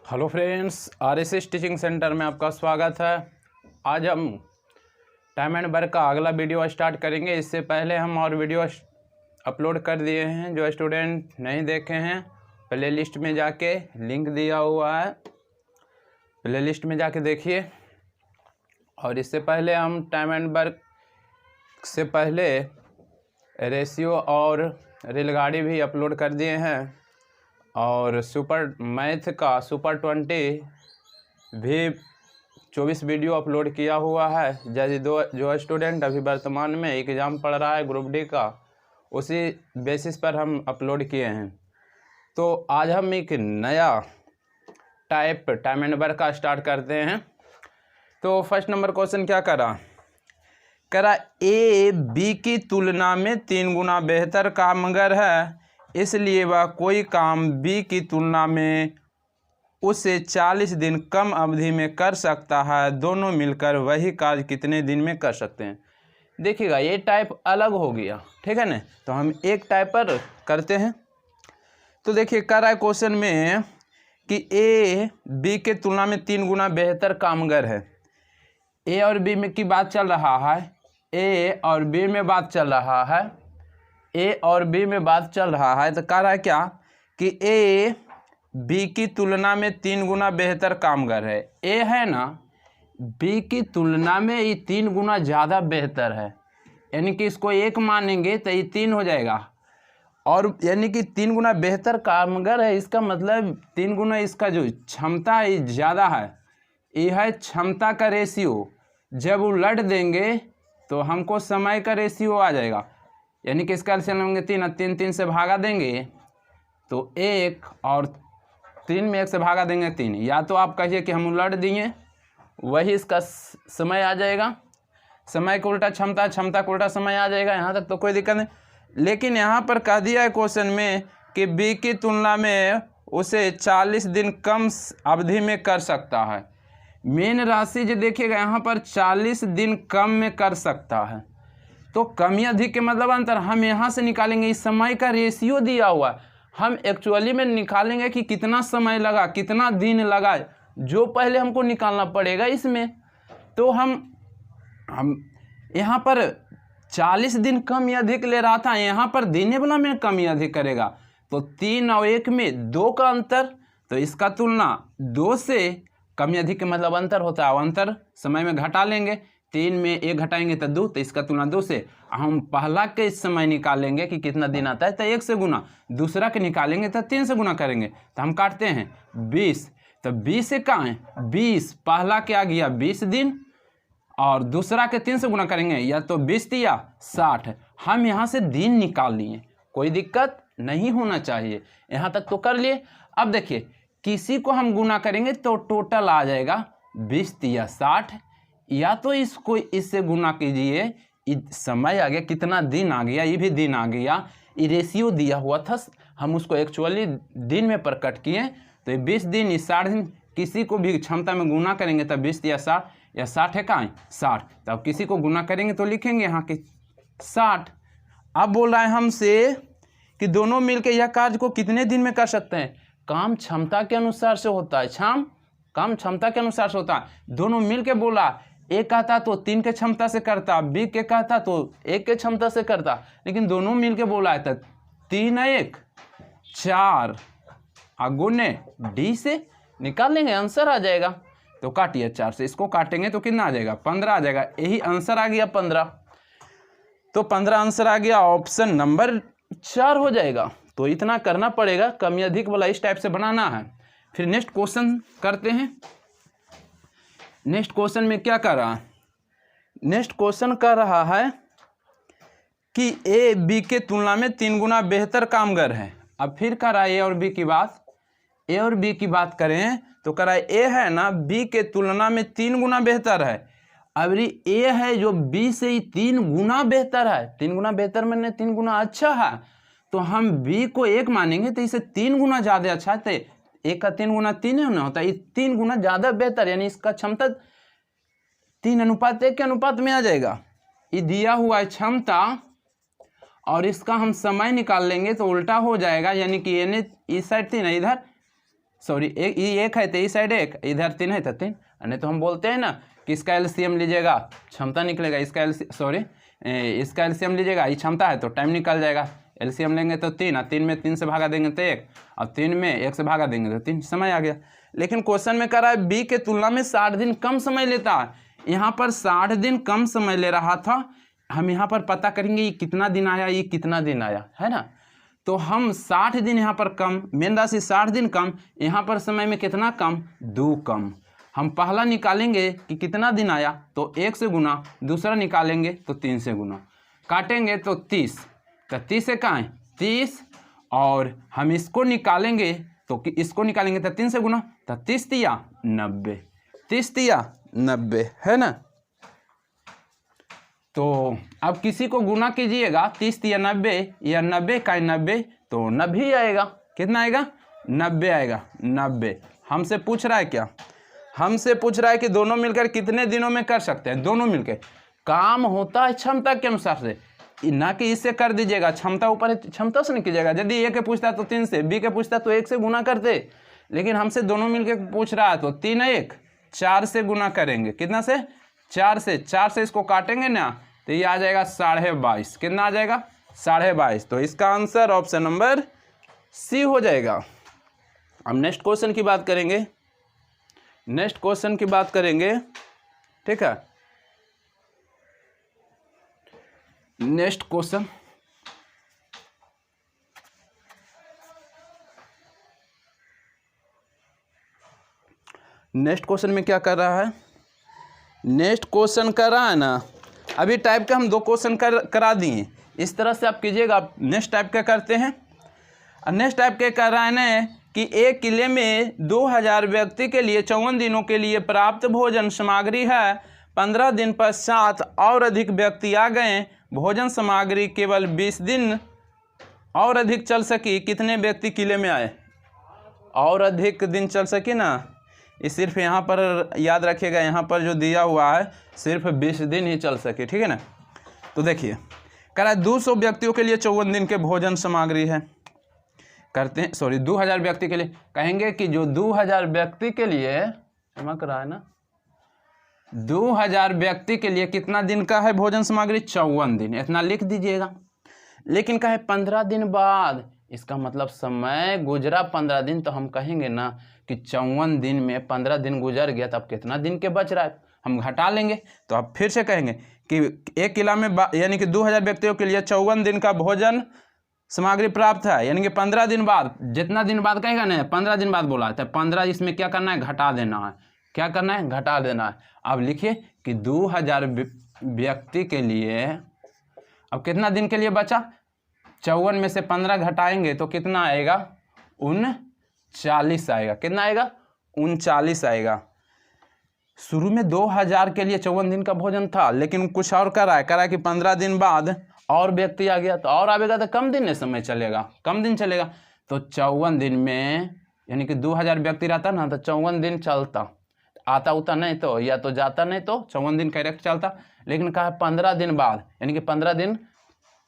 Hello friends, RSS teaching centre में आपका स्वागत है। आज हम टाइम एंड वर्क का अगला वीडियो स्टार्ट करेंगे। इससे पहले हम और वीडियो अपलोड कर दिए हैं। जो स्टूडेंट नहीं देखे हैं, प्ले लिस्ट में जाके लिंक दिया हुआ है, प्ले लिस्ट में जाके देखिए। और इससे पहले हम टाइम एंड वर्क से पहले रेशियो और रेलगाड़ी भी अपलोड कर दिए हैं, और सुपर मैथ का सुपर 20 भी 24 वीडियो अपलोड किया हुआ है। जैसे जो स्टूडेंट अभी वर्तमान में एग्ज़ाम पढ़ रहा है ग्रुप डी का, उसी बेसिस पर हम अपलोड किए हैं। तो आज हम एक नया टाइम एंड वर्क का स्टार्ट करते हैं। तो फर्स्ट नंबर क्वेश्चन क्या करा ए बी की तुलना में 3 गुना बेहतर कामगर है, इसलिए वह कोई काम बी की तुलना में उससे 40 दिन कम अवधि में कर सकता है। दोनों मिलकर वही कार्य कितने दिन में कर सकते हैं। देखिएगा, ये टाइप अलग हो गया, ठीक है ना। तो हम एक टाइप पर करते हैं। तो देखिए, कर रहा है क्वेश्चन में कि ए बी के तुलना में 3 गुना बेहतर कामगर है। ए और बी में की बात चल रहा है, ए और बी में बात चल रहा है, ए और बी में बात चल रहा है। तो कह रहा है क्या कि ए बी की तुलना में 3 गुना बेहतर कामगर है। ए है ना, बी की तुलना में ये 3 गुना ज़्यादा बेहतर है, यानी कि इसको 1 मानेंगे तो ये 3 हो जाएगा। और यानी कि 3 गुना बेहतर कामगर है, इसका मतलब 3 गुना इसका जो क्षमता है ये ज़्यादा है। ये है क्षमता का रेशियो। जब उलट देंगे तो हमको समय का रेशियो आ जाएगा, यानी कि इसका एलसीएम लेंगे 3 से भागा देंगे तो 1, और 3 में 1 से भागा देंगे 3। या तो आप कहिए कि हम उलट दिए, वही इसका समय आ जाएगा। समय का उल्टा क्षमता, क्षमता का उल्टा समय आ जाएगा। यहाँ तक तो कोई दिक्कत नहीं। लेकिन यहाँ पर कह दिया है क्वेश्चन में कि बी की तुलना में उसे 40 दिन कम अवधि में कर सकता है। मेन राशि जो देखिएगा यहाँ पर 40 दिन कम में कर सकता है। तो कम या अधिक के मतलब अंतर हम यहाँ से निकालेंगे। इस समय का रेशियो दिया हुआ है, हम एक्चुअली में निकालेंगे कि कितना समय लगा, कितना दिन लगा, जो पहले हमको निकालना पड़ेगा इसमें। तो हम यहाँ पर 40 दिन कम या अधिक ले रहा था, यहाँ पर देने वाला में कम या अधिक करेगा। तो 3 और 1 में 2 का अंतर, तो इसका तुलना 2 से कम या अधिक के मतलब अंतर होता है। अंतर समय में घटा लेंगे, 3 में 1 घटाएंगे तो 2, तो इसका तुलना 2 से। हम पहला के समय निकालेंगे कि कितना दिन आता है तो 1 से गुना, दूसरा के निकालेंगे तो 3 से गुना करेंगे। तो हम काटते हैं 20, तो 20 से कहाँ है 20, पहला के आ गया 20 दिन, और दूसरा के 3 से गुना करेंगे, या तो 20 या 60। हम यहाँ से दिन निकाल लिए, कोई दिक्कत नहीं होना चाहिए। यहाँ तक तो कर लिए। अब देखिए, किसी को हम गुना करेंगे तो टोटल आ जाएगा 20 या 60, या तो इसको इससे गुना कीजिए, समय आ गया, कितना दिन आ गया, ये भी दिन आ गया। ये रेशियो दिया हुआ था, हम उसको एक्चुअली दिन में प्रकट किए। तो ये 20 दिन, ये 60 दिन। किसी को भी क्षमता में गुना करेंगे तब 20 या 60, या 60 है कहाँ 60, तो अब किसी को गुना करेंगे तो लिखेंगे यहाँ के 60। अब बोल रहा है हमसे कि दोनों मिलकर यह कार्य को कितने दिन में कर सकते हैं। काम क्षमता के अनुसार से होता है, काम क्षमता के अनुसार से होता है। दोनों मिलके बोला, ए कहता तो 3 के क्षमता से करता, बी के कहता तो 1 के क्षमता से करता, लेकिन दोनों मिलके बोला है तो 3 1 4 गुने डी से निकाल लेंगे, आंसर आ जाएगा। तो काटिए 4 से, इसको काटेंगे तो कितना आ जाएगा 15 आ जाएगा। यही आंसर आ गया 15। तो 15 आंसर आ गया, ऑप्शन नंबर 4 हो जाएगा। तो इतना करना पड़ेगा, कम या अधिक वाला इस टाइप से बनाना है। फिर नेक्स्ट क्वेश्चन करते हैं। नेक्स्ट क्वेश्चन में क्या कर रहा है, नेक्स्ट क्वेश्चन कर रहा है कि ए बी के तुलना में 3 गुना बेहतर कामगर है। अब फिर कर रहा है ए और बी की बात। ए और बी की बात करें तो कर रहा है ए है ना, बी के तुलना में 3 गुना बेहतर है। अब ए है जो बी से ही 3 गुना बेहतर है। 3 गुना बेहतर मैंने 3 गुना अच्छा है, तो हम बी को 1 मानेंगे तो इसे 3 गुना ज़्यादा अच्छा है। तो 1 का 3 गुना 3 है ना, होता है ये 3 गुना ज़्यादा बेहतर, यानी इसका क्षमता 3:1 के अनुपात में आ जाएगा। ये दिया हुआ है क्षमता, और इसका हम समय निकाल लेंगे तो उल्टा हो जाएगा, यानी कि इस साइड 3 है, इधर सॉरी ये एक है तो इस साइड एक, इधर 3 है तो 3। नहीं तो हम बोलते हैं ना कि इसका एलसीएम लीजिएगा क्षमता निकलेगा, इसका इसका एलसीएम लीजिएगा, ये क्षमता है तो टाइम निकल जाएगा। एलसीएम लेंगे तो 3, और 3 में 3 से भागा देंगे तो 1, और 3 में 1 से भागा देंगे तो 3, समय आ गया। लेकिन क्वेश्चन में कह रहा है बी के तुलना में 60 दिन कम समय लेता है। यहाँ पर 60 दिन कम समय ले रहा था, हम यहाँ पर पता करेंगे ये कितना दिन आया, ये कितना दिन आया, है ना। तो हम 60 दिन यहाँ पर कम, मेन राशि 60 दिन कम, यहाँ पर समय में कितना कम, 2 कम। हम पहला निकालेंगे कि कितना दिन आया तो 1 से गुना, दूसरा निकालेंगे तो 3 से गुना, काटेंगे तो 30, तो 30 से कहाँ है 30, और हम इसको निकालेंगे तो इसको निकालेंगे तो 3 से गुना, तो 30 तिया 90, 30 तिया 90, है ना। तो अब किसी को गुना कीजिएगा 30 या 90, या 90 का 90 तो 90 आएगा। कितना आएगा 90 आएगा, 90। हमसे पूछ रहा है क्या, हमसे पूछ रहा है कि दोनों मिलकर कितने दिनों में कर सकते हैं। दोनों मिलकर काम होता है क्षमता के अनुसार से, ना कि इससे कर दीजिएगा, क्षमता ऊपर क्षमता से नहीं कीजिएगा। यदि ए के पूछता तो 3 से, बी के पूछता तो 1 से गुना करते, लेकिन हमसे दोनों मिलकर पूछ रहा है तो 3 1 4 से गुना करेंगे। कितना से 4 से, 4 से इसको काटेंगे ना तो ये आ जाएगा 22.5। कितना आ जाएगा 22.5। तो इसका आंसर ऑप्शन नंबर सी हो जाएगा। अब नेक्स्ट क्वेश्चन की बात करेंगे, नेक्स्ट क्वेश्चन की बात करेंगे, ठीक है। नेक्स्ट क्वेश्चन, नेक्स्ट क्वेश्चन में क्या कर रहा है, नेक्स्ट क्वेश्चन कर रहा है ना, अभी टाइप का हम 2 क्वेश्चन करा दिए। इस तरह से आप कीजिएगा। नेक्स्ट टाइप का करते हैं। नेक्स्ट टाइप के कर रहा है ना कि एक किले में 2000 व्यक्ति के लिए 54 दिनों के लिए प्राप्त भोजन सामग्री है। 15 दिन पश्चात और अधिक व्यक्ति आ गए, भोजन सामग्री केवल 20 दिन और अधिक चल सकी। कितने व्यक्ति किले में आए, और अधिक दिन चल सकी ना, ये सिर्फ यहाँ पर याद रखिएगा, यहाँ पर जो दिया हुआ है सिर्फ 20 दिन ही चल सके, ठीक है ना। तो देखिए कह रहा है 200 व्यक्तियों के लिए 54 दिन के भोजन सामग्री है। करते हैं, सॉरी 2000 व्यक्ति के लिए, कहेंगे कि जो 2000 व्यक्ति के लिए, चमक रहा है ना, 2000 व्यक्ति के लिए कितना दिन का है भोजन सामग्री, 54 दिन, इतना लिख दीजिएगा। लेकिन कहे 15 दिन बाद, इसका मतलब समय गुजरा 15 दिन, तो हम कहेंगे ना कि 54 दिन में 15 दिन गुजर गया, तब कितना दिन के बच रहा है, हम घटा लेंगे। तो अब फिर से कहेंगे कि एक किला में यानी कि 2000 व्यक्तियों के लिए 54 दिन का भोजन सामग्री प्राप्त है, यानी कि 15 दिन बाद, जितना दिन बाद कहेगा ना 15 दिन बाद बोला है, तो 15 इसमें क्या करना है, घटा देना है। क्या करना है, घटा देना है। अब लिखिए कि 2000 व्यक्ति के लिए अब कितना दिन के लिए बचा, 54 में से 15 घटाएंगे तो कितना आएगा, 39 आएगा। कितना आएगा, 39 आएगा। शुरू में 2000 के लिए 54 दिन का भोजन था, लेकिन कुछ और करा है कि 15 दिन बाद और व्यक्ति आ गया, तो और आएगा तो कम दिन में समय चलेगा, कम दिन चलेगा। तो 54 दिन में यानी कि 2000 व्यक्ति रहता ना तो 54 दिन चलता, आता उता नहीं तो, या तो जाता नहीं तो 54 दिन करेक्ट चलता। लेकिन कहा 15 दिन बाद, यानी कि 15 दिन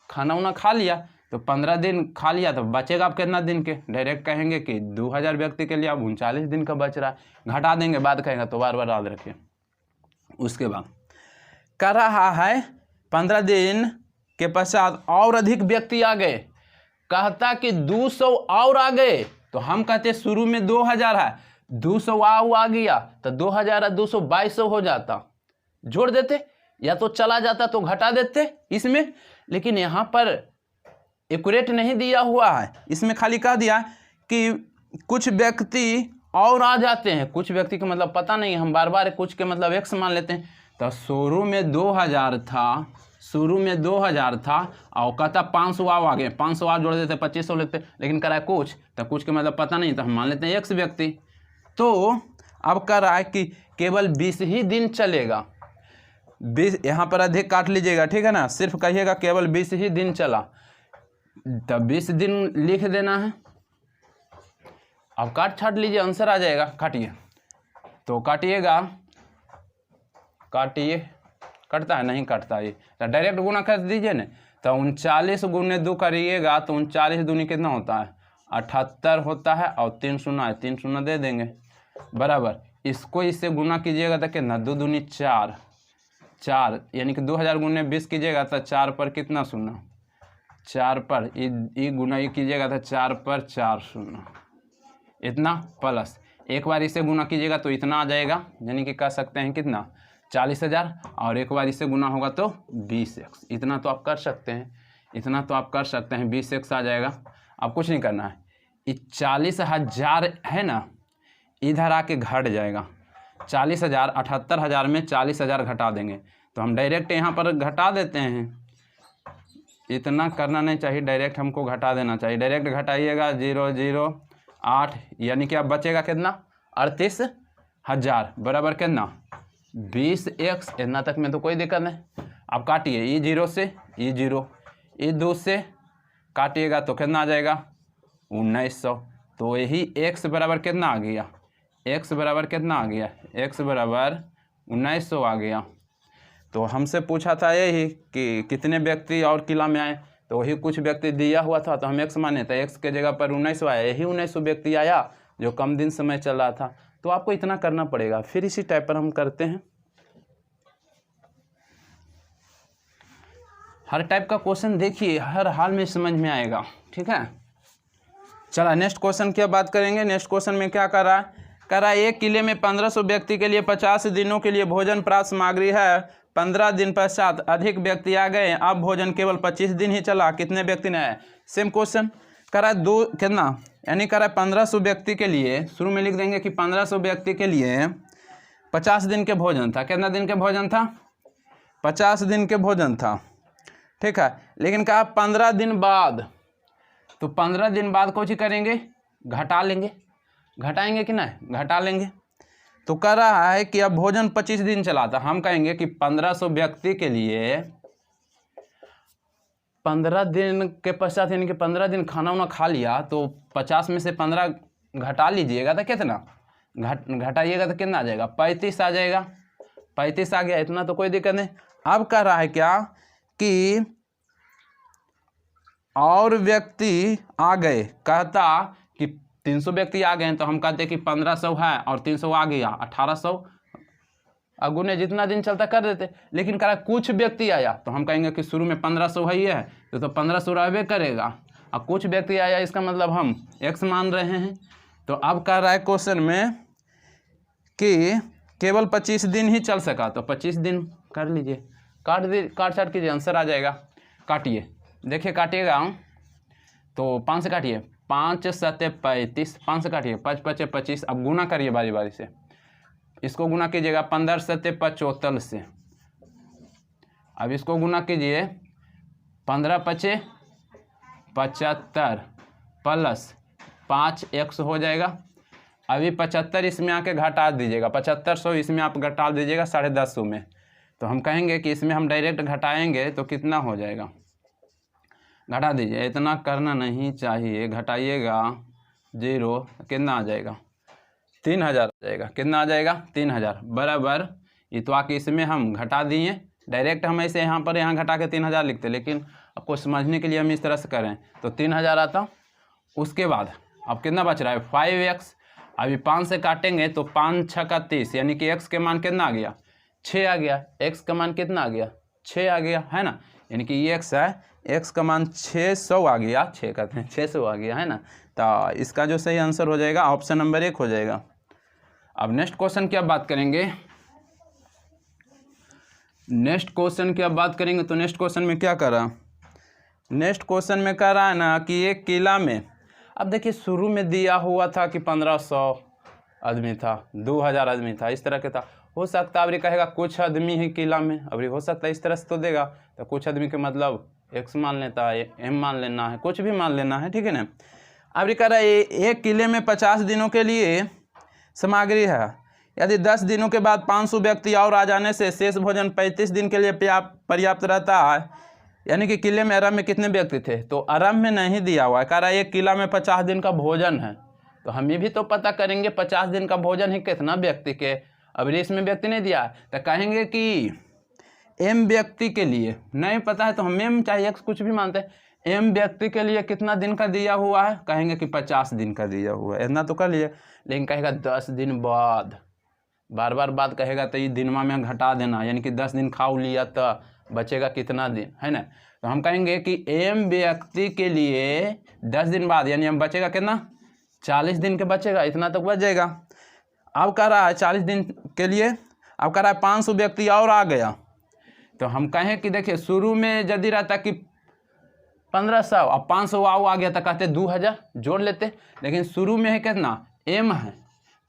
खाना उना खा लिया, तो 15 दिन खा लिया तो बचेगा आप कितना दिन के, डायरेक्ट कहेंगे कि 2000 व्यक्ति के लिए अब 39 दिन का बच रहा है, घटा देंगे, बाद कहेंगे तो बार बार याद रखिए। उसके बाद कर रहा है 15 दिन के पश्चात और अधिक व्यक्ति आ गए, कहता कि 200 और आ गए, तो हम कहते शुरू में 2000 है, 200 आ गया तो 2000 है 200 2200 हो जाता, जोड़ देते, या तो चला जाता तो घटा देते इसमें। लेकिन यहाँ पर एक्यूरेट नहीं दिया हुआ है, इसमें खाली कह दिया कि कुछ व्यक्ति और आ जाते हैं। कुछ व्यक्ति का मतलब पता नहीं, हम बार बार कुछ के मतलब एक समान लेते हैं। तो शुरू में 2000 था, शुरू में 2000 था और कहता 500 आ गए, 500 आ जोड़ देते 2500 लेते, लेकिन कह रहा है कुछ, तो कुछ के मतलब पता नहीं, तो हम मान लेते हैं एक व्यक्ति। तो अब कह रहा है कि केवल 20 ही दिन चलेगा, 20, यहाँ पर अधिक काट लीजिएगा, ठीक है ना, सिर्फ कहिएगा केवल 20 ही दिन चला, तब 20 दिन लिख देना है। अब काट छाट लीजिए, आंसर आ जाएगा। काटिए, तो काटिएगा, काटिए, कटता है नहीं कटता है, तो डायरेक्ट गुना कर दीजिए ना। तो 39 गुने 2 करिएगा तो 39 दूनी कितना होता है 78 होता है और 3 शून्य है, 3 शून्य दे देंगे बराबर। इसको इससे गुना कीजिएगा तो कितना, 2 दूनी 4, 4 यानी कि 2000 गुने 20 कीजिएगा तो 4 पर कितना शून्य, 4 पर ई गुना ई कीजिएगा तो 4 पर 4 शून्य, इतना प्लस एक बार इसे गुना कीजिएगा तो इतना आ जाएगा, यानी कि कह सकते हैं कितना 40,000, और एक बार इससे गुना होगा तो 20x। इतना तो आप कर सकते हैं, इतना तो आप कर सकते हैं, 20x आ जाएगा। अब कुछ नहीं करना है, ये 40,000 है ना, इधर आके घट जाएगा। 40,000 78,000 में 40,000 घटा देंगे तो हम डायरेक्ट यहाँ पर घटा देते हैं। इतना करना नहीं चाहिए, डायरेक्ट हमको घटा देना चाहिए। डायरेक्ट घटाइएगा 0 0 8, यानी कि अब बचेगा कितना 38,000 बराबर कितना 20x। इतना तक में तो कोई दिक्कत नहीं। अब काटिए, ई 0 से ई 0, ई 2 से काटिएगा तो कितना आ जाएगा 1900। तो यही x बराबर कितना आ गया, x बराबर कितना आ गया, x बराबर 1900 आ गया। तो हमसे पूछा था यही कि कितने व्यक्ति और किला में आए, तो वही कुछ व्यक्ति दिया हुआ था तो हम x माने, तो x के जगह पर 1900 आया। यही 1900 व्यक्ति आया जो कम दिन समय चल रहा था। तो आपको इतना करना पड़ेगा। फिर इसी टाइप पर हम करते हैं। हर टाइप का क्वेश्चन देखिए हर हाल में समझ में आएगा, ठीक है। चला नेक्स्ट क्वेश्चन की बात करेंगे। नेक्स्ट क्वेश्चन में क्या कर रहा है, कह रहा है एक किले में 1500 व्यक्ति के लिए 50 दिनों के लिए भोजन प्राप्त सामग्री है। 15 दिन पश्चात अधिक व्यक्ति आ गए, अब भोजन केवल 25 दिन ही चला, कितने व्यक्ति ने आए। सेम क्वेश्चन कह रहा है दो कितना, यानी कह रहा है 1500 व्यक्ति के लिए, शुरू में लिख देंगे कि 1500 व्यक्ति के लिए 50 दिन के भोजन था। कितना दिन के भोजन था, 50 दिन के भोजन था, ठीक है। लेकिन कहा 15 दिन बाद, तो 15 दिन बाद कुछ करेंगे, घटा लेंगे, घटाएंगे कि नहीं, घटा लेंगे। तो कह रहा है कि अब भोजन 25 दिन चला था। हम कहेंगे कि 1500 व्यक्ति के लिए 15 दिन के पश्चात, यानी कि 15 दिन खाना वाना खा लिया, तो 50 में से 15 घटा लीजिएगा तो कितना, घटाइएगा तो कितना आ जाएगा, 35 आ जाएगा। 35 आ गया, इतना तो कोई दिक्कत नहीं। अब कह रहा है क्या कि और व्यक्ति आ गए, कहता कि 300 व्यक्ति आ गए, तो हम कहते हैं कि 1500 है और 300 आ गया 1800, अगुने जितना दिन चलता कर देते। लेकिन कह रहा कुछ व्यक्ति आया, तो हम कहेंगे कि शुरू में 1500 है ये है, तो 1500 रहबे करेगा। अब कुछ व्यक्ति आया, इसका मतलब हम x मान रहे हैं। तो अब कह रहा है क्वेश्चन में कि केवल 25 दिन ही चल सका, तो 25 दिन कर लीजिए, काट छाट कीजिए, आंसर आ जाएगा। काटिए, देखिए काटिएगा तो 5 से काटिए, 5 7 35, 5 से काटिए, 5 5 25। अब गुना करिए बारी बारी से, इसको गुना कीजिएगा 15 7 75 से। अब इसको गुना कीजिए 15 5 75 प्लस 5x हो जाएगा। अभी 75 इसमें आके घटा दीजिएगा, 7500 इसमें आप घटा दीजिएगा 150 में। तो हम कहेंगे कि इसमें हम डायरेक्ट घटाएंगे तो कितना हो जाएगा, घटा दीजिए, इतना करना नहीं चाहिए, घटाइएगा 0, कितना आ जाएगा 3000 आ जाएगा। कितना आ जाएगा 3000 बराबर। ये तो आके इसमें हम घटा दिए, डायरेक्ट हम ऐसे यहाँ पर घटा के 3000 लिखते, लेकिन आपको समझने के लिए हम इस तरह से करें तो 3000 आता। उसके बाद अब कितना बच रहा है 5x। अभी 5 से काटेंगे तो 5 6 का 30, यानी कि x के मान कितना आ गया 6 आ गया। x का मान कितना आ गया 6 आ गया, है ना, यानी कि ये x है, x का मान 600 आ गया, 6 कहते हैं 600 आ गया, है ना। तो इसका जो सही आंसर हो जाएगा ऑप्शन नंबर 1 हो जाएगा। अब नेक्स्ट क्वेश्चन की अब बात करेंगे। नेक्स्ट क्वेश्चन की अब बात करेंगे तो नेक्स्ट क्वेश्चन में क्या करा, नेक्स्ट क्वेश्चन में कह रहा है ना कि एक किला में, अब देखिए शुरू में दिया हुआ था कि 1500 आदमी था, 2000 आदमी था, इस तरह के था। हो सकता है अभी कहेगा कुछ आदमी है किला में, अभी हो सकता है इस तरह से तो देगा, तो कुछ आदमी के मतलब x मान लेता है, m मान लेना है, कुछ भी मान लेना है, ठीक है ना। अभी कह रहा है एक किले में 50 दिनों के लिए सामग्री है। यदि 10 दिनों के बाद 500 व्यक्ति और आ जाने से शेष भोजन 35 दिन के लिए पर्याप्त रहता है। यानी कि किले में आरंभ में कितने व्यक्ति थे, तो आरंभ में नहीं दिया हुआ है, कह रहा है एक किला में 50 दिन का भोजन है। तो हम ये भी तो पता करेंगे 50 दिन का भोजन है कितना व्यक्ति के। अब इसमें व्यक्ति नहीं दिया है तो कहेंगे कि m व्यक्ति के लिए नहीं पता है तो हम m चाहे x कुछ भी मानते हैं, एम व्यक्ति के लिए कितना दिन का दिया हुआ है, कहेंगे कि 50 दिन का दिया हुआ है, इतना तो कर लिए। लेकिन कहेगा 10 दिन बाद, बार बार बाद कहेगा तो ये दिनमा में घटा देना, यानी कि 10 दिन खाओ लिया तो बचेगा कितना दिन, है ना। तो हम कहेंगे कि एम व्यक्ति के लिए 10 दिन बाद, यानी हम बचेगा कितना, 40 दिन के बचेगा, इतना तक बच जाएगा। अब कह रहा है 40 दिन के लिए, अब कह रहा है 500 व्यक्ति और आ गया, तो हम कहें कि देखिए शुरू में यदि रहता कि 1500, अब 500 आओ आ गया तो कहते 2000 जोड़ लेते, लेकिन शुरू में है कितना, एम है,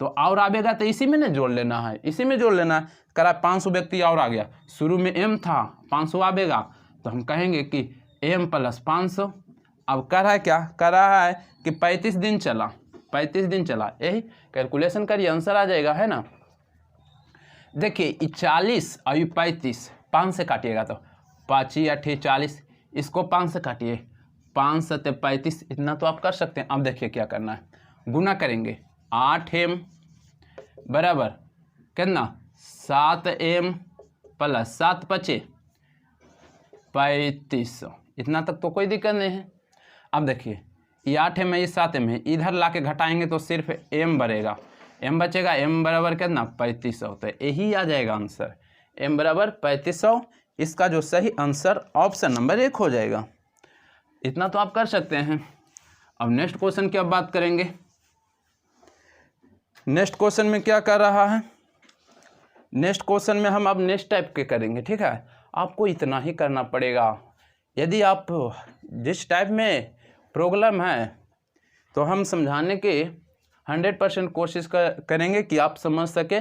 तो और आवेगा तो इसी में ना जोड़ लेना है, इसी में जोड़ लेना है। कह रहा है 500 व्यक्ति और आ गया, शुरू में एम था, 500 आवेगा, तो हम कहेंगे कि एम प्लस 500। अब कह रहा है क्या, कह रहा है कि 35 दिन चला, 35 दिन चला, यही कैलकुलेशन करिए, आंसर आ जाएगा, है ना। देखिए 40 और 35, 5 से काटिएगा तो 5 8 40, इसको 5 से काटिए, 5 7 35, इतना तो आप कर सकते हैं। अब देखिए क्या करना है, गुना करेंगे, 8m बराबर कितना, 7m प्लस 7 5 3500, इतना तक तो कोई दिक्कत नहीं है। अब देखिए ये 8m है, ये 7m है, इधर ला के घटाएंगे तो सिर्फ m बढ़ेगा, m बचेगा, m बराबर कितना 3500, तो यही आ जाएगा आंसर, m बराबर 3500। इसका जो सही आंसर ऑप्शन नंबर 1 हो जाएगा। इतना तो आप कर सकते हैं। अब नेक्स्ट क्वेश्चन की अब बात करेंगे। नेक्स्ट क्वेश्चन में क्या कर रहा है, नेक्स्ट क्वेश्चन में हम अब नेक्स्ट टाइप के करेंगे, ठीक है। आपको इतना ही करना पड़ेगा, यदि आप जिस टाइप में प्रॉब्लम है तो हम समझाने के 100% कोशिश करेंगे कि आप समझ सके।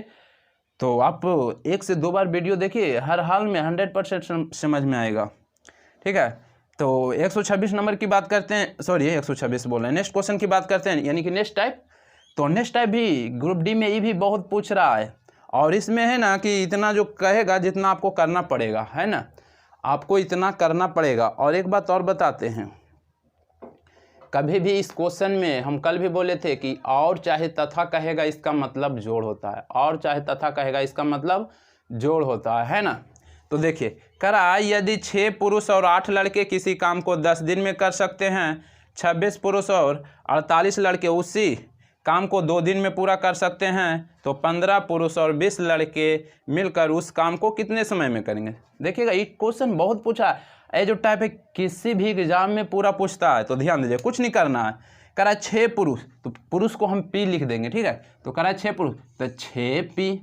तो आप 1 से 2 बार वीडियो देखिए, हर हाल में 100% समझ में आएगा, ठीक है। तो 126 नंबर की बात करते हैं, सॉरी 126 बोल रहे हैं, नेक्स्ट क्वेश्चन की बात करते हैं, यानी कि नेक्स्ट टाइप। तो नेक्स्ट टाइप भी ग्रुप डी में ये भी बहुत पूछ रहा है, और इसमें है ना कि इतना जो कहेगा जितना आपको करना पड़ेगा, है ना, आपको इतना करना पड़ेगा। और एक बात और बताते हैं, कभी भी इस क्वेश्चन में हम कल भी बोले थे कि और चाहे तथा कहेगा इसका मतलब जोड़ होता है, और चाहे तथा कहेगा इसका मतलब जोड़ होता है ना। तो देखिए करा, यदि 6 पुरुष और 8 लड़के किसी काम को 10 दिन में कर सकते हैं, 26 पुरुष और 48 लड़के उसी काम को 2 दिन में पूरा कर सकते हैं, तो 15 पुरुष और 20 लड़के मिलकर उस काम को कितने समय में करेंगे। देखिएगा ये क्वेश्चन बहुत पूछा है, ये जो टाइप है किसी भी एग्जाम में पूरा पूछता है, तो ध्यान दीजिए, कुछ नहीं करना है। करा 6 पुरुष, तो पुरुष को हम पी लिख देंगे, ठीक है। तो करा 6 पुरुष तो 6p,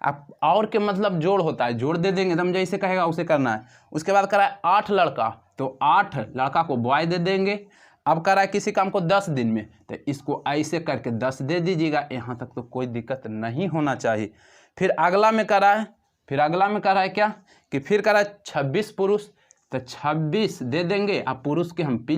अब और के मतलब जोड़ होता है, जोड़ दे देंगे, एकदम जैसे कहेगा उसे करना है। उसके बाद करा 8 लड़का, तो 8 लड़का को बॉय दे देंगे। अब करा किसी काम को 10 दिन में, तो इसको ऐसे करके 10 दे दीजिएगा, यहाँ तक तो कोई दिक्कत नहीं होना चाहिए। फिर अगला में करा है, फिर अगला में करा है क्या कि फिर करा 26 पुरुष, तो 26 दे देंगे, अब पुरुष के हम पी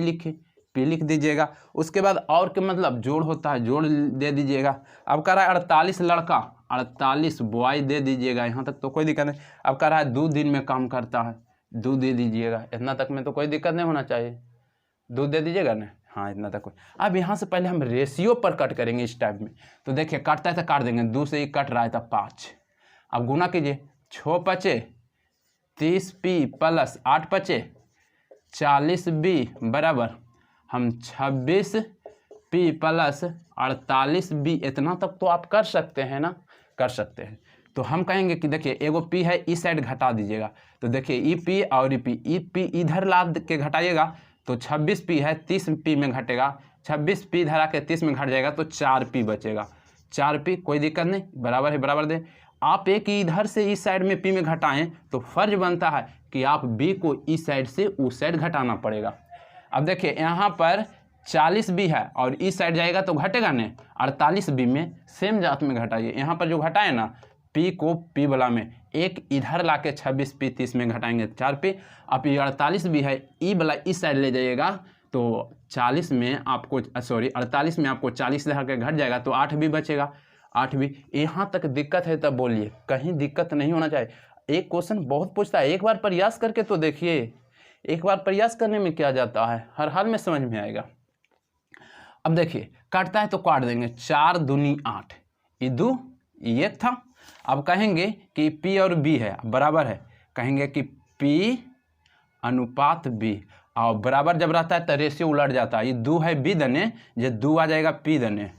लिख दीजिएगा। उसके बाद और के मतलब जोड़ होता है, जोड़ दे दीजिएगा। अब कह रहा है 48 लड़का, 48 बॉय दे दीजिएगा, यहाँ तक तो कोई दिक्कत नहीं। अब कह रहा है 2 दिन में काम करता है, 2 दे दीजिएगा, इतना तक में तो कोई दिक्कत नहीं होना चाहिए, 2 दे दीजिएगा ना, हाँ इतना तक कोई। अब यहाँ से पहले हम रेशियो पर कट करेंगे इस टाइप में। तो देखिए काटता है तो काट देंगे, 2 से ही कट रहा है तो 5। अब गुना कीजिए, 6 5 30p प्लस 8 5 40b बराबर हम 26p प्लस 48b, इतना तक तो आप कर सकते हैं ना, कर सकते हैं। तो हम कहेंगे कि देखिए एगो p है, इस साइड घटा दीजिएगा, तो देखिए ई p और ई p इधर ला के घटाइएगा, तो 26p है, 30p में घटेगा, 26p धरा के 30 में घट जाएगा, तो 4p बचेगा, 4p कोई दिक्कत नहीं, बराबर है बराबर दे। आप एक इधर से इस साइड में p में घटाएं तो फर्ज बनता है कि आप b को इस साइड से उस साइड घटाना पड़ेगा। अब देखिए यहाँ पर 40b है और इस साइड जाएगा तो घटेगा नहीं, 48b में सेम जात में घटाइए। यहाँ पर जो घटाए ना p को p वाला में, एक इधर ला के 26p 30 में घटाएंगे 4p। अब ये 48b है, ई वाला इस साइड ले जाइएगा तो 40 में आपको सॉरी 48 में आपको 40 धर के घट जाएगा, तो 8b बचेगा, 8b। यहाँ तक दिक्कत है तब बोलिए, कहीं दिक्कत नहीं होना चाहिए। एक क्वेश्चन बहुत पूछता है, एक बार प्रयास करके तो देखिए, एक बार प्रयास करने में क्या जाता है, हर हाल में समझ में आएगा। अब देखिए काटता है तो काट देंगे, 4 दूनी 8, ये 2 ये 1 था। अब कहेंगे कि p और b है बराबर है, कहेंगे कि p अनुपात b। और बराबर जब रहता है तो रेशियो उलट जाता है। ये 2 है बी दने, जो 2 आ जाएगा पी दने,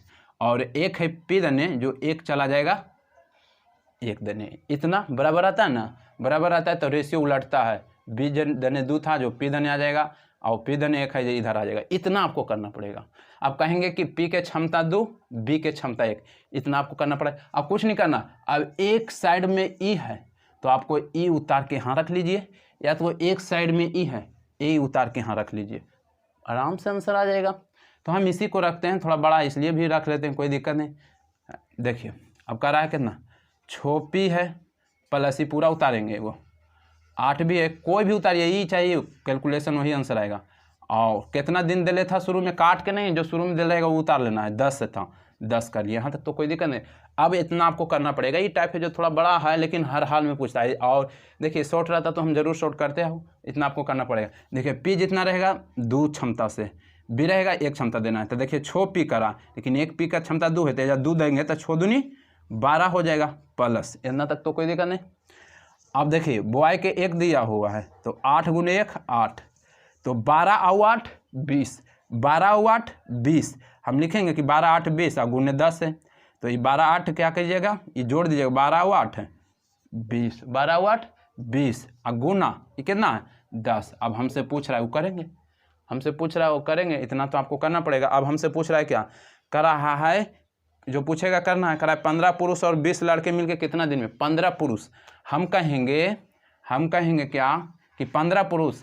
और 1 है पी दने, जो 1 चला जाएगा 1 दने। इतना बराबर आता है ना, बराबर आता है तो रेशियो उलटता है। बी दने 2 था जो पी दने आ जाएगा, और पी दने 1 है जो इधर आ जाएगा। इतना आपको करना पड़ेगा। आप कहेंगे कि पी के क्षमता 2, बी के क्षमता 1, इतना आपको करना पड़ेगा। अब कुछ नहीं करना। अब एक साइड में ई है तो आपको ई उतार के यहाँ रख लीजिए, या तो एक साइड में ई है, ए उतार के यहाँ रख लीजिए, आराम से आंसर आ जाएगा। तो हम इसी को रखते हैं, थोड़ा बड़ा इसलिए भी रख लेते हैं, कोई दिक्कत नहीं। देखिए अब कर रहा है कितना, 6 पी है प्लस ही पूरा उतारेंगे, वो 8 भी है, कोई भी उतारिए, ई चाहिए कैलकुलेशन वही आंसर आएगा। और कितना दिन दिले था शुरू में, काट के नहीं, जो शुरू में दिल रहेगा वो उतार लेना है। 10 से था, 10 कर लिए, यहाँ तक तो कोई दिक्कत नहीं। अब इतना आपको करना पड़ेगा। ये टाइप है जो थोड़ा बड़ा है लेकिन हर हाल में पूछता है। और देखिए शॉर्ट रहता तो हम जरूर शॉर्ट करते हो, इतना आपको करना पड़ेगा। देखिए पी जितना रहेगा 2 क्षमता से, बी रहेगा 1 क्षमता देना है। तो देखिए 6 पी करा, लेकिन 1 पी का क्षमता 2 है, तो जब 2 देंगे तो 6 दूनी 12 हो जाएगा प्लस, इतना तक तो कोई दिक्कत नहीं। अब देखिए बॉय के 1 दिया हुआ है, तो 8 गुने 1 8, तो 12 और 8 20, 12 और 8 20। हम लिखेंगे कि 12 8 20 और गुने 10 है, तो ये 12 8 क्या कीजिएगा, ये जोड़ दीजिएगा, 12 और 8 है 20, 12 और 8 20, और गुना ये कितना है 10। अब हमसे पूछ रहा है वो करेंगे, हमसे पूछ रहा है वो करेंगे, इतना तो आपको करना पड़ेगा। अब हमसे पूछ रहा है क्या कर रहा है, जो पूछेगा करना है, करा है 15 पुरुष और 20 लड़के मिलके कितना दिन में, 15 पुरुष। हम कहेंगे क्या कि 15 पुरुष,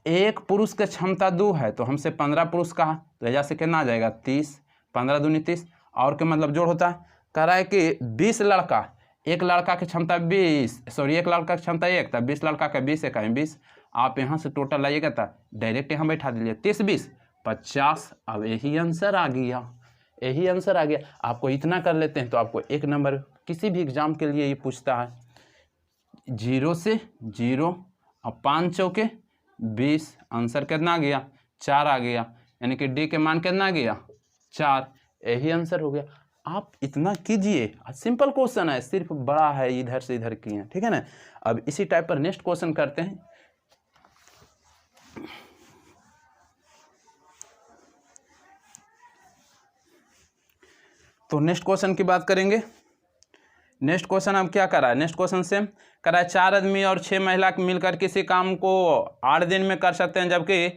एक पुरुष के क्षमता 2 है, तो हमसे 15 पुरुष कहा, तो वजह से कितना आ जाएगा 30, 15 दूनी 30, और के मतलब जोड़ होता है। कह रहा है कि 20 लड़का, एक लड़का की क्षमता 20, सॉरी एक लड़का की क्षमता 1, तब 20 लड़का का 20 एक 20। आप यहाँ से टोटल लाइएगा तो डायरेक्ट यहाँ बैठा दीजिए, 30 20 50। अब यही आंसर आ गया, यही आंसर आ गया। आपको इतना कर लेते हैं तो आपको 1 नंबर किसी भी एग्जाम के लिए ये पूछता है। 0 से 0 और 5 चौके 20, आंसर कितना आ गया 4 आ गया, यानी कि डी के मान कितना आ गया 4, यही आंसर हो गया। आप इतना कीजिए, सिंपल क्वेश्चन है, सिर्फ बड़ा है इधर से इधर किए, ठीक है ना। अब इसी टाइप पर नेक्स्ट क्वेश्चन करते हैं। तो नेक्स्ट क्वेश्चन की बात करेंगे। नेक्स्ट क्वेश्चन अब क्या करा है, नेक्स्ट क्वेश्चन सेम करा है। 4 आदमी और 6 महिला मिलकर किसी काम को 8 दिन में कर सकते हैं, जबकि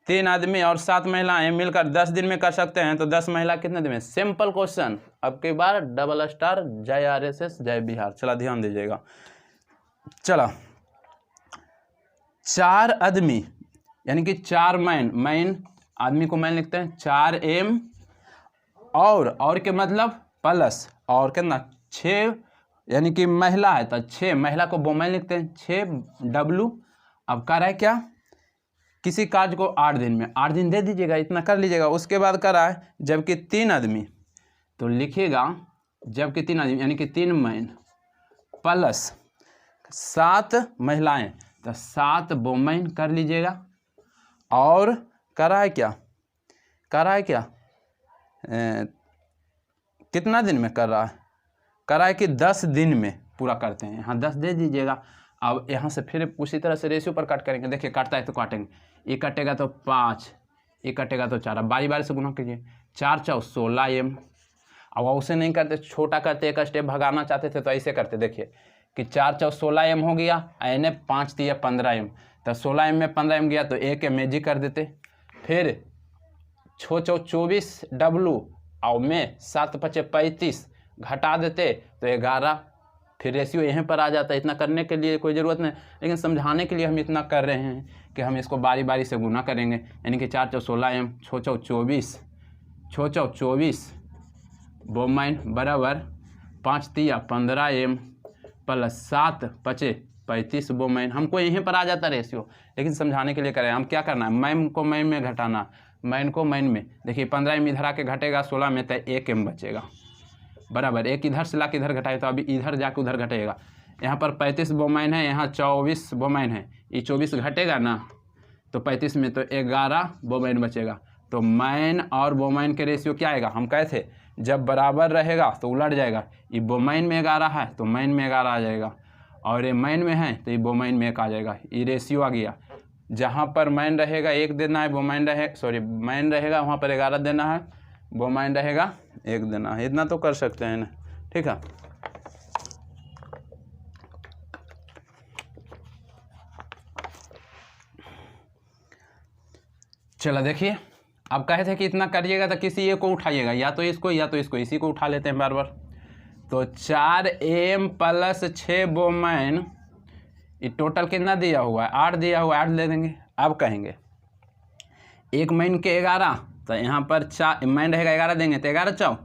3 आदमी और 7 महिलाएं मिलकर 10 दिन में कर सकते हैं, तो 10 महिला कितने दिन में। Simple question. अब की बार डबल स्टार, जय RSS, जय बिहार। चला ध्यान दीजिएगा। चला 4 आदमी यानी कि 4 मैन आदमी को मैन लिखते हैं, 4 M और के मतलब प्लस, और कितना 6 यानी कि महिला है तो 6 महिला को वोमेन लिखते हैं, 6 W। अब कर रहा है क्या, किसी कार्य को 8 दिन में, 8 दिन दे दीजिएगा, इतना कर लीजिएगा। उसके बाद कर रहा है जबकि 3 आदमी, तो लिखिएगा जबकि 3 आदमी यानी कि 3 मैन प्लस 7 महिलाएं, तो 7 वोमेन कर लीजिएगा। और कर रहा है क्या, कितना दिन में कर रहा है कि 10 दिन में पूरा करते हैं, यहाँ 10 दे दीजिएगा। अब यहाँ से फिर उसी तरह से रेशियो पर काट करेंगे। देखिए काटता है तो काटेंगे, ये कटेगा तो 5, ये कटेगा तो 4, अब बारी बारी से गुना कीजिए, 4 4 16 M। अब उसे नहीं करते, छोटा करते, एक स्टेप भगाना चाहते थे तो ऐसे करते। देखिए कि 4 4 16 M हो गया, एन 5 3 15 M, तो 16 M में 15 M गया तो 1 M कर देते। फिर 6 4 24 W और में 7 5 35 घटा देते तो 11। फिर रेशियो यहीं पर आ जाता है। इतना करने के लिए कोई ज़रूरत नहीं, लेकिन समझाने के लिए हम इतना कर रहे हैं कि हम इसको बारी बारी से गुना करेंगे। यानी कि 4 4 16 M, 6 4 24 वोमेन बराबर 5 3 15 M प्लस 7 5 35 वोमेन। हमको यहीं पर आ जाता रेशियो, लेकिन समझाने के लिए करें। हम क्या करना है, मैम को मैम में घटाना, मैन को मैन में। देखिए 15 M इधर आके घटेगा 16 में, तो 1 M बचेगा बराबर। एक इधर से ला के इधर घटाए तो अभी इधर जाके उधर घटेगा। यहाँ पर 35 वोमेन है, यहाँ 24 वोमेन है, ये 24 घटेगा ना, तो 35 में तो 11 वोमेन बचेगा। तो मैन और वोमेन के रेशियो क्या आएगा, हम कहे थे जब बराबर रहेगा तो उलट जाएगा। ये वोमेन में 11 है तो मैन में 11 आ जाएगा, और ये मैन में है तो ये वोमेन में 1 आ जाएगा। ये रेशियो आ गया। जहाँ पर मैन रहेगा 1 देना है, वो मैन मैन रहेगा वहाँ पर 11 देना है, वो मैन रहेगा 1 देना है। इतना तो कर सकते हैं ना, ठीक है। चलो देखिए, अब कहे थे कि इतना करिएगा तो किसी एक को उठाइएगा, या तो इसको या तो इसको, इसी को उठा लेते हैं बार बार। तो 4m प्लस 6 बोमैन, ये टोटल कितना दिया हुआ है, 8 दिया हुआ है, 8 ले देंगे। अब कहेंगे 1 मैन के 11, तो यहाँ पर 4 मैन रहेगा 11 देंगे, तो 11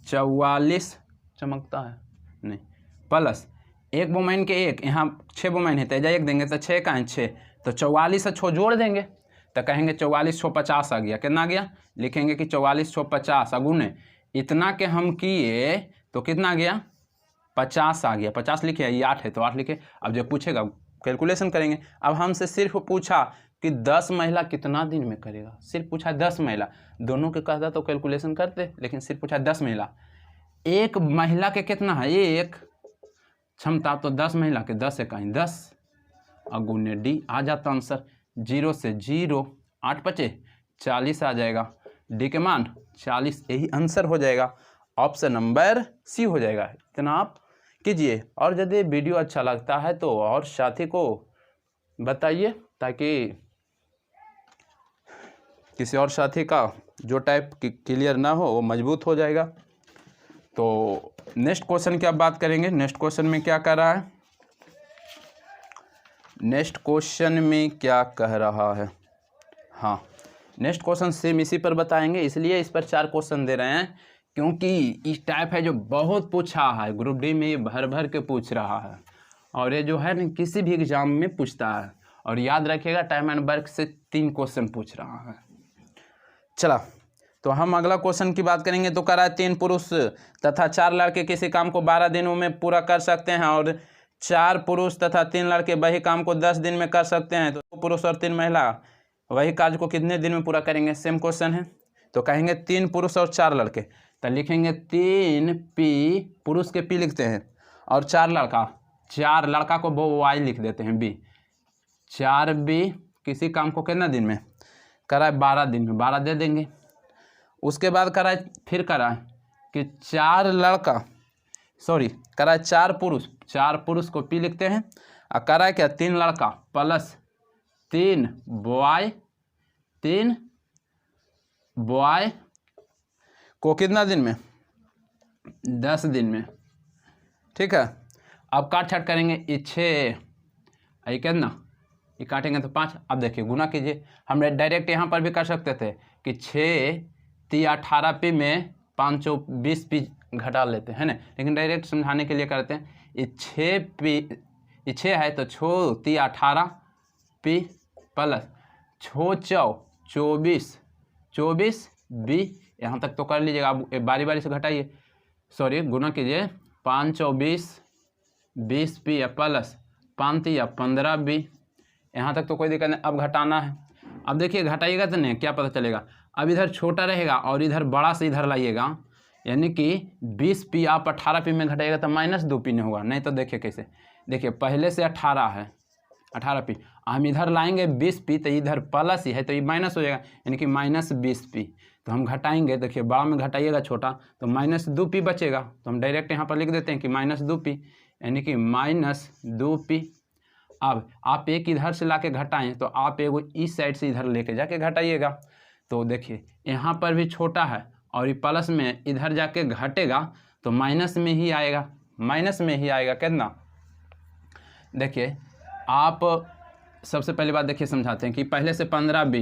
44 चमकता है नहीं, प्लस 1 बोमैन के 1, यहाँ 6 बोमैन है, तेजा 1 देंगे तो 6 का है 6, तो 44 से 6 जोड़ देंगे, तो कहेंगे 44 6 50 आ गया। कितना आ गया, लिखेंगे कि 44 6 50 अगुने इतना के हम किए तो कितना आ गया, 50 आ गया। 50 लिखे, ये 8 है तो 8 लिखे। अब जब पूछेगा कैलकुलेशन करेंगे। अब हमसे सिर्फ पूछा कि 10 महिला कितना दिन में करेगा, सिर्फ पूछा 10 महिला, दोनों के कहता तो कैलकुलेशन करते, लेकिन सिर्फ पूछा 10 महिला। एक महिला के कितना है, एक क्षमता, तो 10 महिला के 10 कहीं 10 अगुने डी आ जाता आंसर। 0 से 0, 8 5 40 आ जाएगा, डी के मान 40, यही आंसर हो जाएगा। ऑप्शन नंबर सी हो जाएगा। इतना आप कीजिए, और यदि वीडियो अच्छा लगता है तो और साथी को बताइए, ताकि किसी और साथी का जो टाइप क्लियर ना हो वो मजबूत हो जाएगा। तो नेक्स्ट क्वेश्चन की आप बात करेंगे। नेक्स्ट क्वेश्चन में क्या कर रहा है, नेक्स्ट क्वेश्चन में क्या कह रहा है, हाँ नेक्स्ट क्वेश्चन सेम इसी पर बताएंगे, इसलिए इस पर 4 क्वेश्चन दे रहे हैं, क्योंकि इस टाइप है जो बहुत पूछा है, ग्रुप डी में ये भर भर के पूछ रहा है, और ये जो है ना किसी भी एग्जाम में पूछता है। और याद रखिएगा टाइम एंड वर्क से 3 क्वेश्चन पूछ रहा है। चला, तो हम अगला क्वेश्चन की बात करेंगे। तो करा 3 पुरुष तथा 4 लड़के किसी काम को 12 दिनों में पूरा कर सकते हैं, और 4 पुरुष तथा 3 लड़के वही काम को 10 दिन में कर सकते हैं, तो 2 पुरुष और 3 महिला वही कार्य को कितने दिन में पूरा करेंगे। सेम क्वेश्चन है। तो कहेंगे 3 पुरुष और 4 लड़के, तो लिखेंगे 3 पी, पुरुष के पी लिखते हैं, और 4 लड़का को वो वाई लिख देते हैं बी। 4 बी किसी काम को कितना दिन में कराए, 12 दिन में, 12 दे देंगे। उसके बाद कराए कि 4 पुरुष, 4 पुरुष को पी लिखते हैं, और कराए क्या 3 लड़का प्लस 3 बॉय को कितना दिन में, 10 दिन में, ठीक है। अब काट छाट करेंगे, ये 6 ये कितना, ये काटेंगे तो 5। अब देखिए गुना कीजिए, हम डायरेक्ट यहाँ पर भी कर सकते थे कि 6 3 18 पी में 5 20 पी घटा लेते हैं ना, लेकिन डायरेक्ट समझाने के लिए करते हैं। ये 6 है तो 6 3 18 पी प्लस 24 बी, यहाँ तक तो कर लीजिएगा। अब बारी बारी से घटाइए, गुना कीजिए, 5 और 20 पी या प्लस 5 या 15 बी, यहाँ तक तो कोई दिक्कत नहीं। अब घटाना है। अब देखिए घटाइएगा तो नहीं क्या पता चलेगा, अब इधर छोटा रहेगा और इधर बड़ा से इधर लाइएगा, यानी कि 20 पी आप 18 पी में घटाइएगा तो -2 पी नहीं होगा। नहीं तो देखिए कैसे, देखिए पहले से 18 है, 18 पी, हम इधर लाएंगे 20 पी, तो इधर प्लस ही है तो ये माइनस हो जाएगा, यानी कि -20 पी। तो हम घटाएंगे, देखिए बड़ा में घटाइएगा छोटा तो -2 पी बचेगा, तो हम डायरेक्ट यहाँ पर लिख देते हैं कि -2 पी, यानी कि -2 पी। अब आप एक इधर से लाके घटाएं तो आप एगो इस साइड से इधर लेके जाके घटाइएगा। तो देखिए यहाँ पर भी छोटा है और ये प्लस में इधर जाके घटेगा तो माइनस में ही आएगा, कितना। देखिए आप सबसे पहली बात देखिए समझाते हैं कि पहले से 15 बी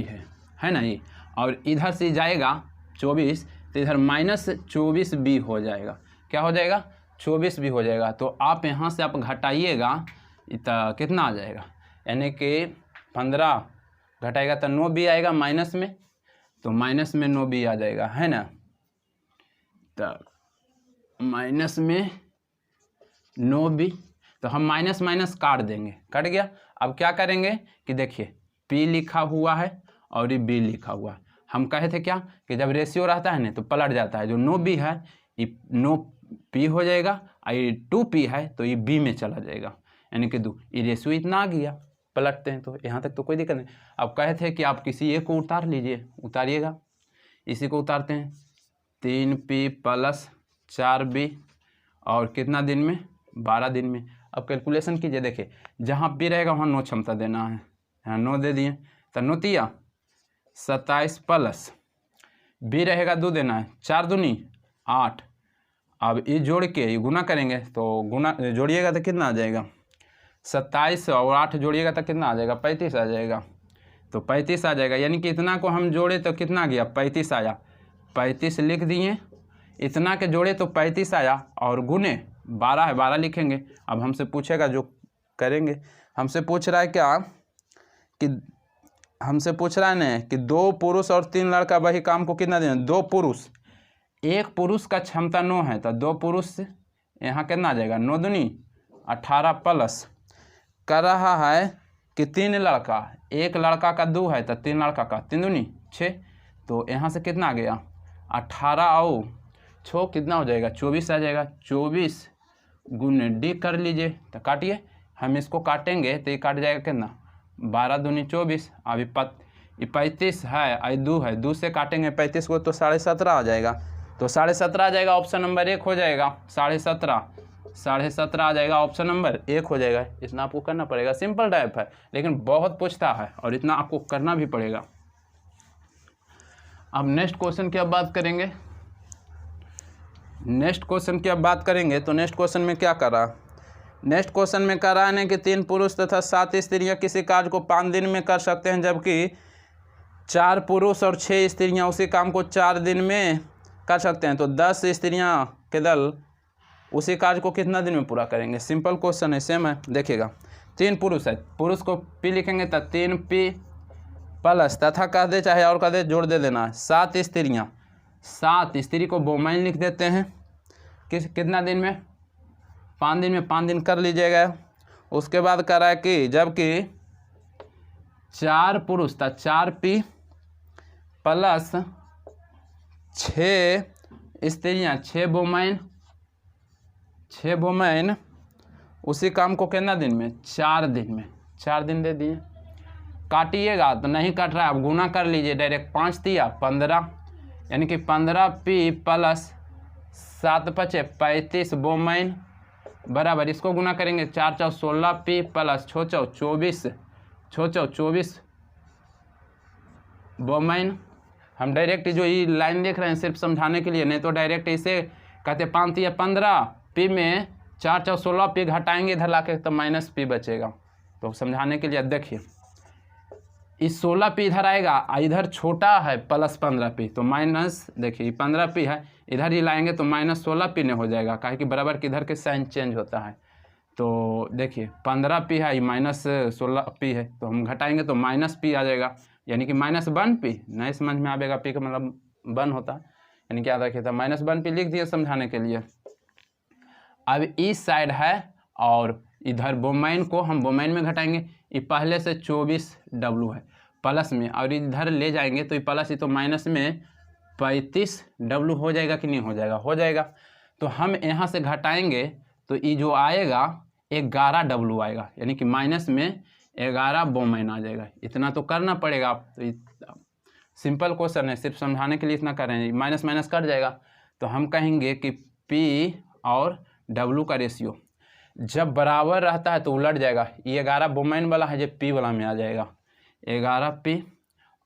है ना ये, और इधर से जाएगा 24, तो इधर -24 बी हो जाएगा। क्या हो जाएगा, 24 बी हो जाएगा। तो आप यहाँ से आप घटाइएगा तो कितना आ जाएगा, यानी कि 15 घटाएगा तो 9 बी आएगा माइनस में, तो माइनस में 9 बी आ जाएगा, है ना। तो माइनस में 9 बी, तो हम माइनस काट देंगे, कट गया। अब क्या करेंगे कि देखिए P लिखा हुआ है और ये B लिखा हुआ है। हम कहे थे क्या कि जब रेशियो रहता है ना तो पलट जाता है, जो 9B है ये 9P हो जाएगा, और ये 2P है तो ये B में चला जाएगा, यानी कि 2, ये रेशियो इतना आ गया। पलटते हैं। तो यहाँ तक तो कोई दिक्कत नहीं। अब कहे थे कि आप किसी एक को उतार लीजिए, उतारिएगा। इसी को उतारते हैं, 3p + 4b और कितना दिन में, 12 दिन में। अब कैलकुलेशन कीजिए, देखिए जहाँ p रहेगा वहाँ 9 क्षमता देना है, यहाँ 9 दे दिए, तो 9 तिया 27 + b रहेगा 2 देना है, 4 दूनी 8। अब ये जोड़ के ये गुना करेंगे, तो गुना जोड़िएगा तो कितना आ जाएगा, 27 और 8 जोड़िएगा तो कितना आ जाएगा, 35 आ जाएगा। तो 35 आ जाएगा, यानी कि इतना को हम जोड़े तो कितना गया, 35 आया। 35 लिख दिए, इतना के जोड़े तो 35 आया, और गुने 12 है, 12 लिखेंगे। अब हमसे पूछेगा, जो करेंगे, हमसे पूछ रहा है क्या कि हमसे पूछ रहा है ना कि 2 पुरुष और 3 लड़का वही काम को कितना देना, 2 पुरुष, एक पुरुष का क्षमता 9 है, तो 2 पुरुष यहाँ कितना आ जाएगा, 9 दूनी 18 प्लस कर रहा है कि 3 लड़का, एक लड़का का 2 है, तो 3 लड़का का 3 दूनी 6। तो यहाँ से कितना आ गया, 18 और 6 कितना हो जाएगा, 24 आ जाएगा। 24 गुने डी कर लीजिए, तो काटिए। हम इसको काटेंगे तो ये काट जाएगा कितना, 12 दूनी 24। अभी 35 है, आई 2 है, 2 से काटेंगे 35 को तो 17.5 आ जाएगा। तो 17.5 आ जाएगा, ऑप्शन नंबर 1 हो जाएगा। 17.5 आ जाएगा, ऑप्शन नंबर 1 हो जाएगा। इतना आपको करना पड़ेगा, सिंपल टाइप है, लेकिन बहुत पूछता है और इतना आपको करना भी पड़ेगा। अब नेक्स्ट क्वेश्चन की अब बात करेंगे। तो नेक्स्ट क्वेश्चन में क्या कर रहा, नेक्स्ट क्वेश्चन में कह रहा है कि 3 पुरुष तथा 7 स्त्रियां किसी कार्य को 5 दिन में कर सकते हैं, जबकि 4 पुरुष और 6 स्त्रियां उसी काम को 4 दिन में कर सकते हैं। तो 10 स्त्रियां के दल उसी कार्य को कितना दिन में पूरा करेंगे। सिंपल क्वेश्चन है, सेम है। देखिएगा, 3 पुरुष है, पुरुष को p लिखेंगे तो 3p प्लस तथा कह दे चाहे और कह दे, जोड़ दे देना है। 7 स्त्रियां, 7 स्त्री को बोमैन लिख देते हैं, कितना दिन में, 5 दिन में, 5 दिन कर लीजिएगा। उसके बाद कह रहा है कि जबकि 4 पुरुष था, 4p प्लस 6 स्त्रियां, 6 बोमैन उसी काम को कितना दिन में, 4 दिन में, 4 दिन दे दिए। काटिएगा तो नहीं कट रहा है, अब गुना कर लीजिए डायरेक्ट। 5 तिया 15, यानी कि 15p प्लस 7 × 5 = 35 बोमैन बराबर, इसको गुना करेंगे 4 × 4 = 16p प्लस 6 × 4 = 24 बोमैन। हम डायरेक्ट जो ये लाइन देख रहे हैं सिर्फ समझाने के लिए, नहीं तो डायरेक्ट इसे कहते 5 तिया 15, p में 4 × 4 = 16p घटाएंगे इधर लाके तो -p बचेगा। तो समझाने के लिए देखिए, इस 16p इधर आएगा, इधर छोटा है प्लस 15p, तो माइनस, देखिए 15p है, इधर ही लाएंगे तो -16p ने हो जाएगा, काहे कि बराबर किधर के साइन चेंज होता है। तो देखिए 15p है, -16p है, तो हम घटाएंगे तो -p आ जाएगा, यानी कि -1p। नहीं समझ में आएगा, p का मतलब 1 होता है, यानी कि याद रखिए था, -1p लिख दिए समझाने के लिए। अब इस साइड है और इधर बोमैन को हम बोमैन में घटाएंगे, ये पहले से 24w है प्लस में, और इधर ले जाएंगे तो ये प्लस, ही तो माइनस में 35w हो जाएगा कि नहीं हो जाएगा, हो जाएगा। तो हम यहाँ से घटाएंगे तो ये जो आएगा 11w आएगा, यानी कि माइनस में 11 बोमैन आ जाएगा। इतना तो करना पड़ेगा आप, तो सिंपल क्वेश्चन है, सिर्फ समझाने के लिए इतना कर रहे हैं, माइनस माइनस कट जाएगा। तो हम कहेंगे कि p और w का रेशियो जब बराबर रहता है तो उलट जाएगा, ये 11 बोमैन वाला है, जो p वाला में आ जाएगा 11p,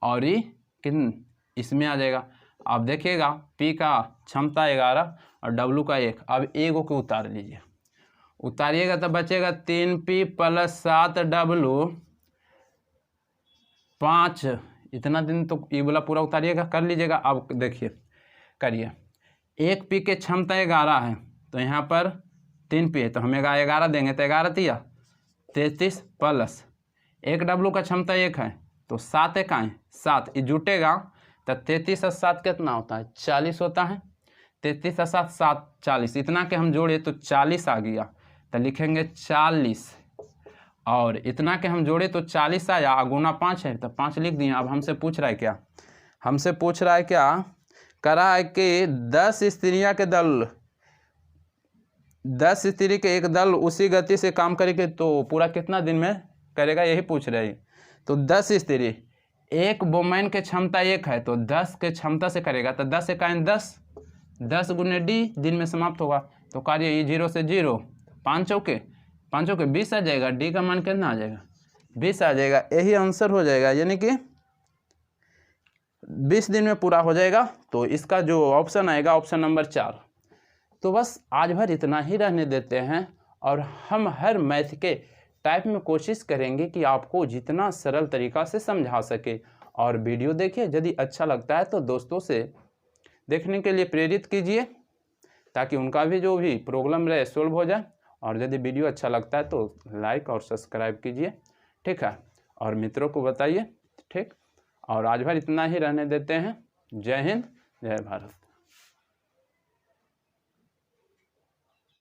और ये किन इसमें आ जाएगा। अब देखिएगा p का क्षमता 11 और w का 1। अब एगो को उतार लीजिए, उतारिएगा तो बचेगा 3p प्लस 7w 5। इतना दिन तो ये वाला पूरा उतारिएगा, कर लीजिएगा। अब देखिए करिए, 1p के क्षमता 11 है, तो यहाँ पर 3p है, तो हम 11 देंगे तो 11 तिया 33 प्लस 1w का क्षमता 1 है, तो 7 एक आए 7, ये जुटेगा तो 33 और 7 कितना होता है, 40 होता है। 33 और 7 40, इतना के हम जोड़े तो 40 आ गया, तो लिखेंगे 40, और इतना के हम जोड़े तो 40 आया, गुना 5 है तो 5 लिख दिए। अब हमसे पूछ रहा है क्या, हमसे पूछ रहा है क्या, कह रहा है कि 10 स्त्रियां के दल, 10 स्त्री के एक दल उसी गति से काम करेंगे तो पूरा कितना दिन में करेगा, यही पूछ रहे हैं। तो 10 स्त्री, एक वुमेन के क्षमता 1 है तो 10 के क्षमता से करेगा, तो 10 एकाइन 10, 10 गुने डी, दिन में समाप्त होगा। तो कार्य ये 0 से 0, 5 चौके 20 आ जाएगा। डी का मान कितना आ जाएगा? 20 आ जाएगा। यही आंसर हो जाएगा, यानी कि 20 दिन में पूरा हो जाएगा। तो इसका जो ऑप्शन आएगा, ऑप्शन नंबर 4। तो बस आज भर इतना ही रहने देते हैं, और हम हर मैथ के टाइप में कोशिश करेंगे कि आपको जितना सरल तरीका से समझा सके। और वीडियो देखिए, यदि अच्छा लगता है तो दोस्तों से देखने के लिए प्रेरित कीजिए, ताकि उनका भी जो भी प्रॉब्लम रहे सोल्व हो जाए। और यदि वीडियो अच्छा लगता है तो लाइक और सब्सक्राइब कीजिए, ठीक है, और मित्रों को बताइए, ठीक। और आज भर इतना ही रहने देते हैं। जय हिंद, जय भारत।